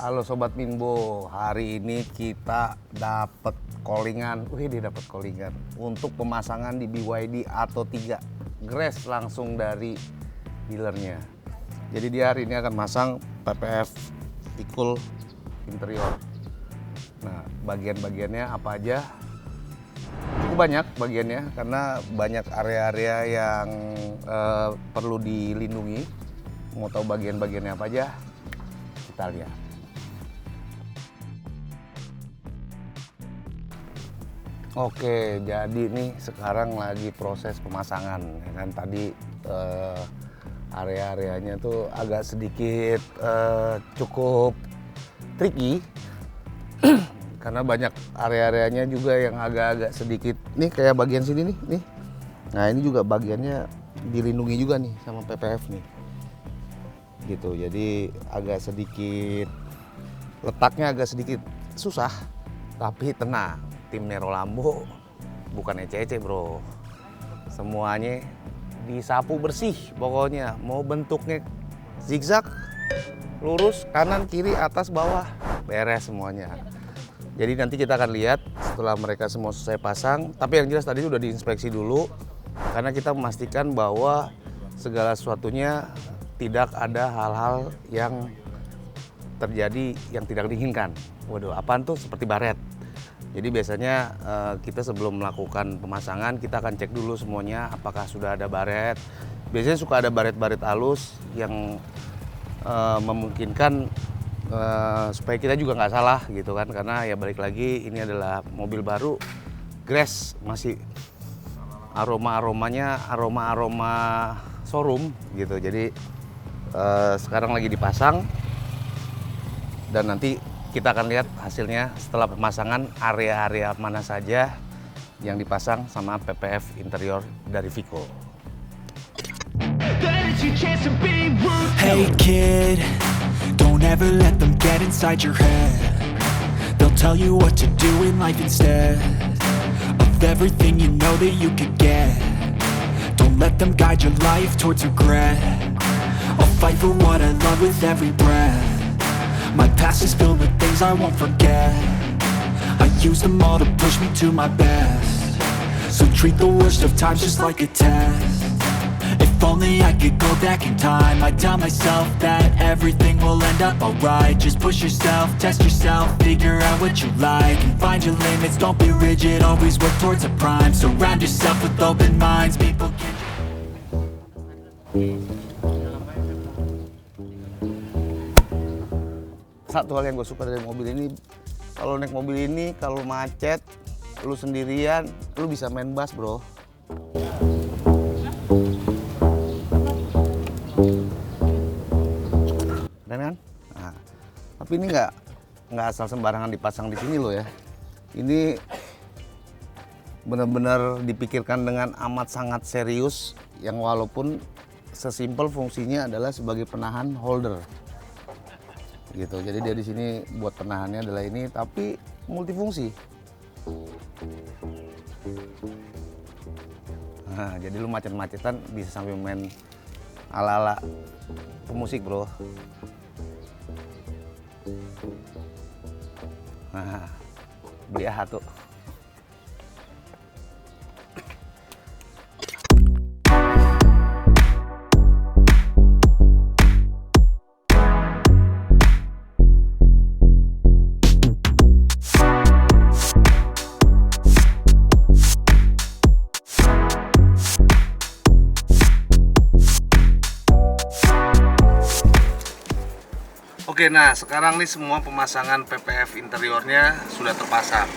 Halo Sobat Minbo, hari ini kita dapat callingan, dia dapat callingan untuk pemasangan di BYD Atto 3 Grace langsung dari dealernya. Jadi dia hari ini akan masang PPF Pikul interior. Nah, bagian-bagiannya apa aja? Cukup banyak bagiannya karena banyak area-area yang perlu dilindungi. Mau tahu bagian-bagiannya apa aja? Kita lihat. Oke, jadi nih sekarang lagi proses pemasangan, ya kan tadi area-areanya tuh agak sedikit cukup tricky karena banyak area-areanya juga yang agak-agak sedikit nih kayak bagian sini nih. Nah ini juga bagiannya dilindungi juga nih sama PPF nih, gitu. Jadi agak sedikit letaknya agak sedikit susah, tapi tenang. Tim Nero Lambo bukan ece-ece bro, semuanya disapu bersih pokoknya. Mau bentuknya zigzag, lurus, kanan, kiri, atas, bawah, beres semuanya. Jadi nanti kita akan lihat setelah mereka semua selesai pasang. Tapi yang jelas tadi sudah diinspeksi dulu karena kita memastikan bahwa segala sesuatunya tidak ada hal-hal yang terjadi yang tidak diinginkan. Waduh, apaan tuh? Seperti baret. Jadi biasanya kita sebelum melakukan pemasangan kita akan cek dulu semuanya apakah sudah ada baret. Biasanya suka ada baret-baret halus yang memungkinkan supaya kita juga nggak salah gitu kan, karena ya balik lagi ini adalah mobil baru, Grace masih aroma-aroma showroom gitu. Jadi sekarang lagi dipasang dan nanti kita akan lihat hasilnya setelah pemasangan, area-area mana saja yang dipasang sama PPF interior dari Vico. Hey kid, don't ever let them get inside your head. They'll tell you what to do in life instead of everything you know that you could get. Don't let them guide your life towards regret. I'll fight for what I love with every breath. My past is filled with things I won't forget. I use them all to push me to my best. So treat the worst of times just like a test. If only I could go back in time, I'd tell myself that everything will end up alright. Just push yourself, test yourself, figure out what you like, and find your limits, don't be rigid, always work towards a prime. Surround yourself with open minds, people can... Satu hal yang gue suka dari mobil ini, kalau naik mobil ini, kalau macet, lu sendirian, lu bisa main bass bro. Dan kan? Nah, tapi ini nggak asal sembarangan dipasang di sini loh ya. Ini benar-benar dipikirkan dengan amat sangat serius, yang walaupun sesimpel fungsinya adalah sebagai penahan holder. Gitu. Jadi dia di sini buat penahannya adalah ini, tapi multifungsi. Nah, jadi lu macet-macetan bisa sambil main ala-ala pemusik, bro. Nah, beli tuh. Oke, nah sekarang nih semua pemasangan PPF interiornya sudah terpasang.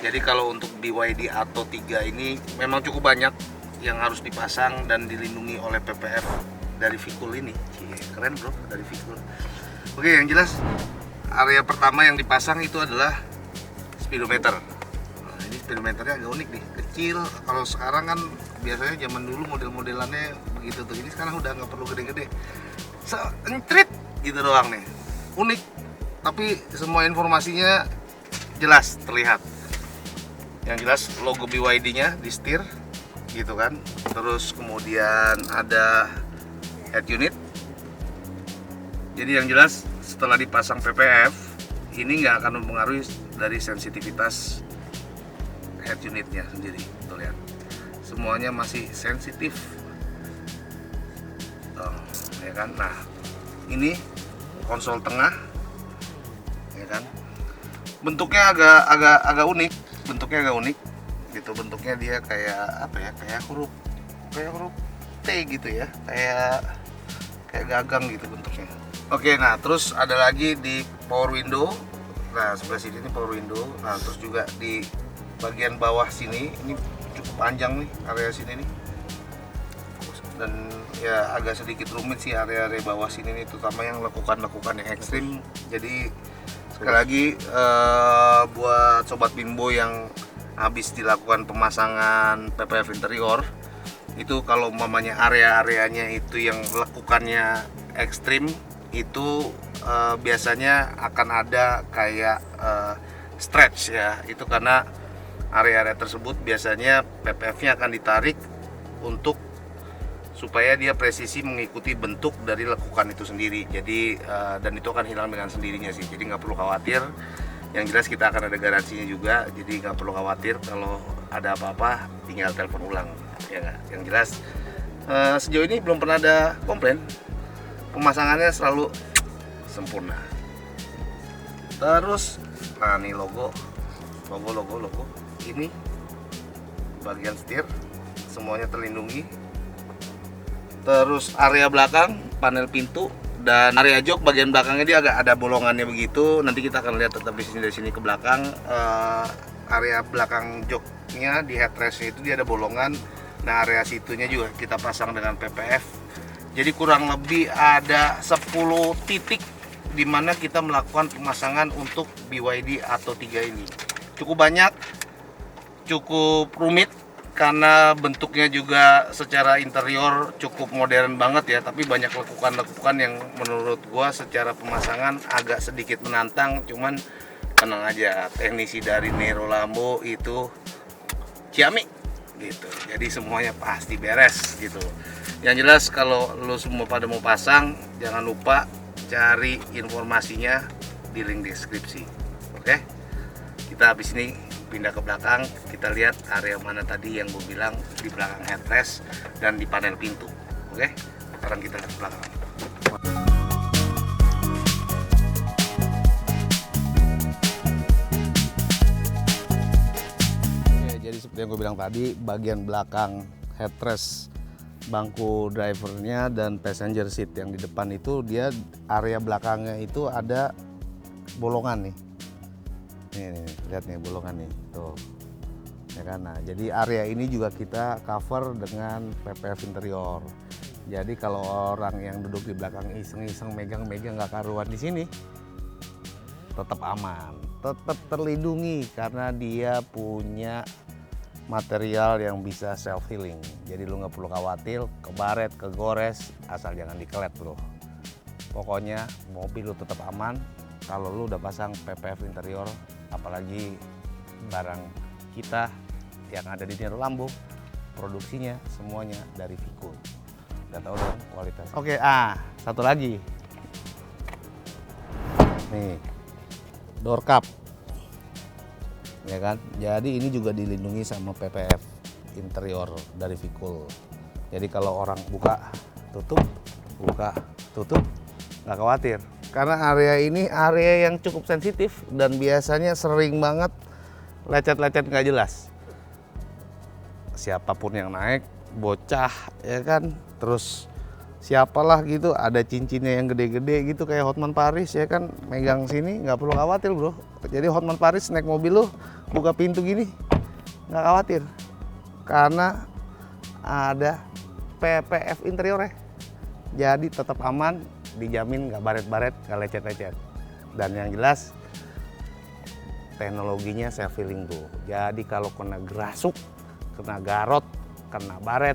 Jadi kalau untuk BYD Atto 3 ini memang cukup banyak yang harus dipasang dan dilindungi oleh PPF dari Vico ini. Keren bro, dari Vico. Oke, yang jelas area pertama yang dipasang itu adalah speedometer. Nah, ini speedometernya agak unik nih, kecil. Kalau sekarang kan biasanya zaman dulu model-modelannya begitu tuh. Ini sekarang udah nggak perlu gede-gede. Entrit gitu doang nih. Unik, tapi semua informasinya jelas terlihat. Yang jelas logo BYD-nya di setir gitu kan. Terus kemudian ada head unit. Jadi yang jelas setelah dipasang PPF ini nggak akan mempengaruhi dari sensitivitas head unitnya sendiri. Tuh lihat, semuanya masih sensitif. Ya kan. Nah, ini konsol tengah, ya kan. Bentuknya agak unik, gitu. Bentuknya dia kayak apa ya? Kayak huruf T gitu ya, kayak gagang gitu bentuknya. Oke, nah terus ada lagi di power window. Nah, sebelah sini ini power window. Nah, terus juga di bagian bawah sini ini cukup panjang nih area sini nih. Dan ya agak sedikit rumit sih area bawah sini nih, terutama yang lekukan yang ekstrim. Jadi sekali lagi buat sobat Bimbo yang habis dilakukan pemasangan PPF interior, itu kalau umpamanya area-areanya itu yang lekukannya ekstrim, itu biasanya akan ada kayak stretch ya. Itu karena area-area tersebut biasanya PPF-nya akan ditarik untuk supaya dia presisi mengikuti bentuk dari lekukan itu sendiri. Jadi dan itu akan hilang dengan sendirinya sih. Jadi nggak perlu khawatir. Yang jelas kita akan ada garansinya juga. Jadi nggak perlu khawatir kalau ada apa-apa tinggal telepon ulang. Ya nggak? Yang jelas sejauh ini belum pernah ada komplain. Pemasangannya selalu sempurna. Terus, nah nih logo ini bagian setir semuanya terlindungi. Terus area belakang, panel pintu dan area jok bagian belakangnya dia agak ada bolongannya begitu. Nanti kita akan lihat tetap di sini, dari sini ke belakang. Area belakang joknya di headrestnya itu dia ada bolongan. Nah, area situnya juga kita pasang dengan PPF. Jadi kurang lebih ada 10 titik di mana kita melakukan pemasangan untuk BYD Atto 3 ini. Cukup banyak, cukup rumit karena bentuknya juga secara interior cukup modern banget ya, tapi banyak lekukan-lekukan yang menurut gua secara pemasangan agak sedikit menantang. Cuman tenang aja, teknisi dari Nero Lambo itu ciamik gitu, jadi semuanya pasti beres gitu. Yang jelas kalau lo semua pada mau pasang, jangan lupa cari informasinya di link deskripsi. Oke, kita habis ini pindah ke belakang, kita lihat area mana tadi yang gue bilang di belakang headrest dan di panel pintu. Oke, sekarang kita lihat ke belakang. Oke, jadi seperti yang gue bilang tadi, bagian belakang headrest, bangku drivernya dan passenger seat yang di depan itu, dia area belakangnya itu ada bolongan nih. Nih, lihat nih bolongan nih, tuh, ya kan. Nah, jadi area ini juga kita cover dengan PPF interior. Jadi kalau orang yang duduk di belakang iseng-iseng megang-megang nggak karuan di sini, tetap aman, tetap terlindungi karena dia punya material yang bisa self healing. Jadi lu nggak perlu khawatir kebaret, kegores, asal jangan dikelet bro. Pokoknya mobil lu tetap aman kalau lu udah pasang PPF interior, apalagi barang kita yang ada di Nero Lambo, produksinya semuanya dari Vicul. Udah tahu dong kualitasnya. Oke, satu lagi. Nih, door cup. Ya kan, jadi ini juga dilindungi sama PPF interior dari Vicul. Jadi kalau orang buka tutup nggak khawatir karena area ini area yang cukup sensitif dan biasanya sering banget lecet-lecet nggak jelas. Siapapun yang naik, bocah ya kan, terus siapalah gitu, ada cincinnya yang gede-gede gitu kayak Hotman Paris ya kan, megang sini nggak perlu khawatir bro. Jadi Hotman Paris naik mobil lu buka pintu gini nggak khawatir karena ada PPF interiornya. Jadi tetap aman, dijamin nggak baret-baret, nggak lecet-lecet. Dan yang jelas teknologinya self healing tuh. Jadi kalau kena gerasuk, kena garot, kena baret,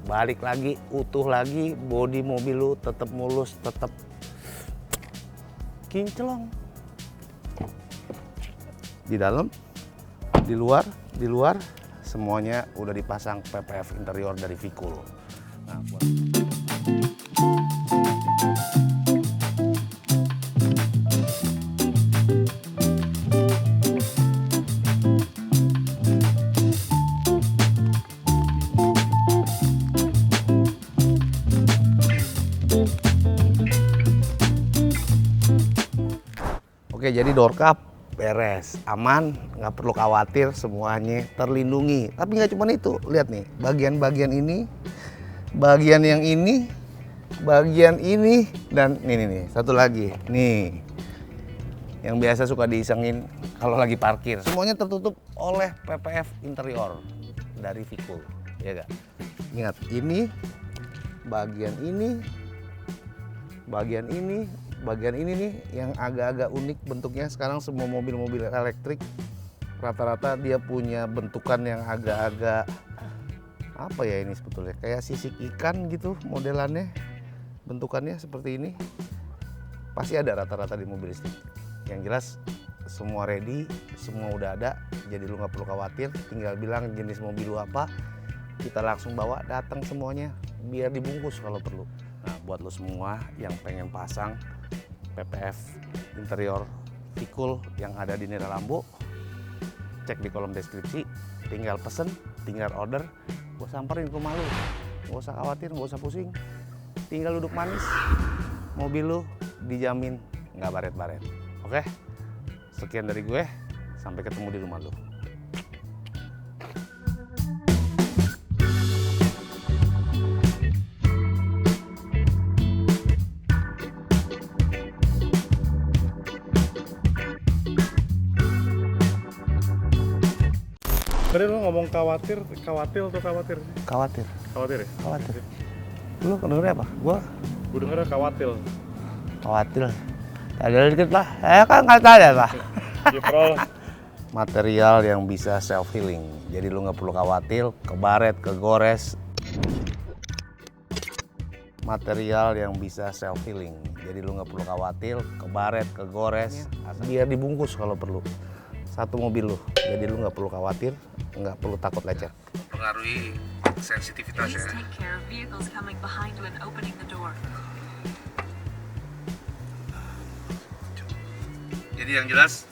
balik lagi utuh lagi, bodi mobil lu tetap mulus, tetap kinclong. Di dalam, di luar semuanya udah dipasang PPF interior dari Vicul. Nah, Oke, jadi door cup beres, aman, nggak perlu khawatir, semuanya terlindungi. Tapi nggak cuma itu, lihat nih, bagian-bagian ini, bagian yang ini, bagian ini, dan nih, satu lagi, nih, yang biasa suka diisengin kalau lagi parkir. Semuanya tertutup oleh PPF interior dari Vikul, ya gak? Ingat, ini, bagian ini, bagian ini, bagian ini nih yang agak-agak unik bentuknya. Sekarang semua mobil-mobil elektrik rata-rata dia punya bentukan yang agak-agak apa ya ini sebetulnya, kayak sisik ikan gitu modelannya, bentukannya seperti ini. Pasti ada rata-rata di mobil listrik. Yang jelas semua ready, semua udah ada, jadi lu nggak perlu khawatir, tinggal bilang jenis mobil lu apa, kita langsung bawa, datang semuanya, biar dibungkus kalau perlu. Nah, buat lo semua yang pengen pasang PPF interior Vikul yang ada di Nera Lambo, cek di kolom deskripsi, tinggal pesen, tinggal order, gue samperin ke rumah lo. Gak usah khawatir, gak usah pusing, tinggal duduk manis, mobil lo dijamin nggak baret-baret. Oke, sekian dari gue, sampai ketemu di rumah lo. Tadi lu ngomong khawatir atau khawatir? Khawatir, Khawatir ya? khawatir. Lu dengernya apa? Gua Gue dengernya khawatir. khawatir. Ada dikit lah, kan nggak ada lah. Jiprol. Material yang bisa self healing, jadi lu nggak perlu khawatir kebaret, kegores. Material yang bisa self healing, jadi lu nggak perlu khawatir kebaret, kegores. Biar dibungkus kalau perlu. Satu mobil lu, jadi lu nggak perlu khawatir, nggak perlu takut lecet. Pengaruhi sensitivitas ya. Please take care of vehicles coming behind you and opening the door. Jadi yang jelas